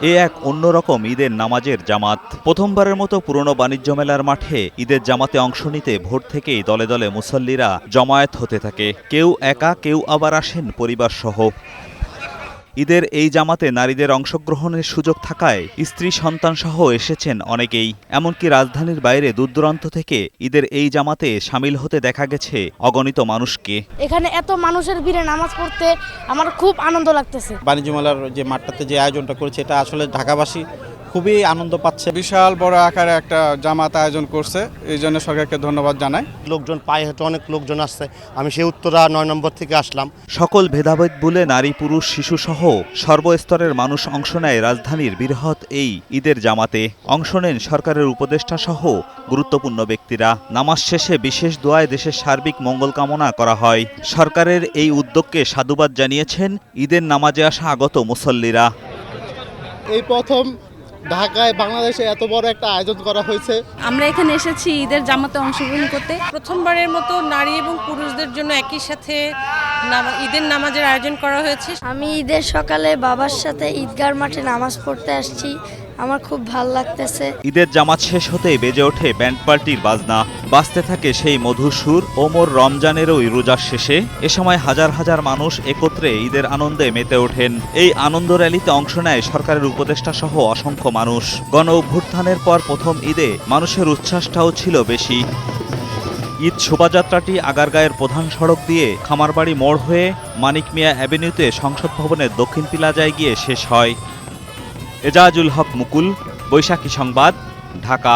এ এক অন্যরকম ঈদের নামাজের জামাত। প্রথমবারের মতো পুরনো বাণিজ্য মেলার মাঠে ঈদের জামাতে অংশ নিতে ভোর থেকেই দলে দলে মুসল্লিরা জমায়েত হতে থাকে। কেউ একা, কেউ আবার আসেন পরিবারসহ। ঈদের এই জামাতে নারীদের অংশগ্রহণের সুযোগ থাকায় স্ত্রী সন্তান সহ এসেছেন অনেকেই। এমনকি রাজধানীর বাইরে দূরদূরান্ত থেকে ঈদের এই জামাতে সামিল হতে দেখা গেছে অগণিত মানুষকে। এখানে এত মানুষের ভিড়ে নামাজ পড়তে আমার খুব আনন্দ লাগতেছে। বাণিজ্য মেলার যে মাঠটাতে যে আয়োজনটা করেছে এটা আসলে ঢাকাবাসী খুবই আনন্দ পাচ্ছে। বিশাল বড় আকারে একটা জামাত আয়োজন করছে, এই জন্য সরকারকে ধন্যবাদ জানাই। লোকজন পায়ে হেঁটে অনেক লোকজন আসছে। আমি সেই উত্তরা ৯ নম্বর থেকে আসলাম। সকল ভেদাভেদ ভুলে নারী, পুরুষ, শিশু সহ সর্বস্তরের মানুষ অংশ নেয় রাজধানীর বৃহৎ এই ঈদের জামাতে। অংশ নেন সরকারের উপদেষ্টা সহ গুরুত্বপূর্ণ ব্যক্তিরা। নামাজ শেষে বিশেষ দোয়ায় দেশের সার্বিক মঙ্গল কামনা করা হয়। সরকারের এই উদ্যোগকে সাধুবাদ জানিয়েছেন ঈদের নামাজে আসা আগত মুসল্লিরা। এই প্রথম ঢাকায় বাংলাদেশে এত বড় একটা আয়োজন করা হয়েছে। আমরা এখানে এসেছি ঈদের জামাতে অংশগ্রহণ করতে। প্রথমবারের মতো নারী এবং পুরুষদের জন্য একই সাথে ঈদের নামাজের আয়োজন করা হয়েছে। আমি ঈদের সকালে বাবার সাথে ঈদগার মাঠে নামাজ পড়তে আসছি। আমার খুব ভালো লাগতেছে। ঈদের জামাত শেষ হতেই বেজে ওঠে ব্যান্ড পার্টির বাজনা। বাজতে থাকে সেই মধুর সুর ওমর রমজানেরই রোজার শেষে। এ সময় হাজার হাজার মানুষ একত্রে ঈদের আনন্দে মেতে ওঠেন। এই আনন্দ র্যালিতে অংশ নেয় সরকারের উপদেষ্টা সহ অসংখ্য মানুষ। গণ অভ্যুত্থানের পর প্রথম ঈদে মানুষের উচ্ছ্বাসটাও ছিল বেশি। ঈদ শোভাযাত্রাটি আগারগাঁয়ের প্রধান সড়ক দিয়ে খামারবাড়ি মোড় হয়ে মানিক মিয়া অ্যাভিনিউতে সংসদ ভবনের দক্ষিণ প্লাজায় গিয়ে শেষ হয়। এজাজুল হক মুকুল, বৈশাখী সংবাদ, ঢাকা।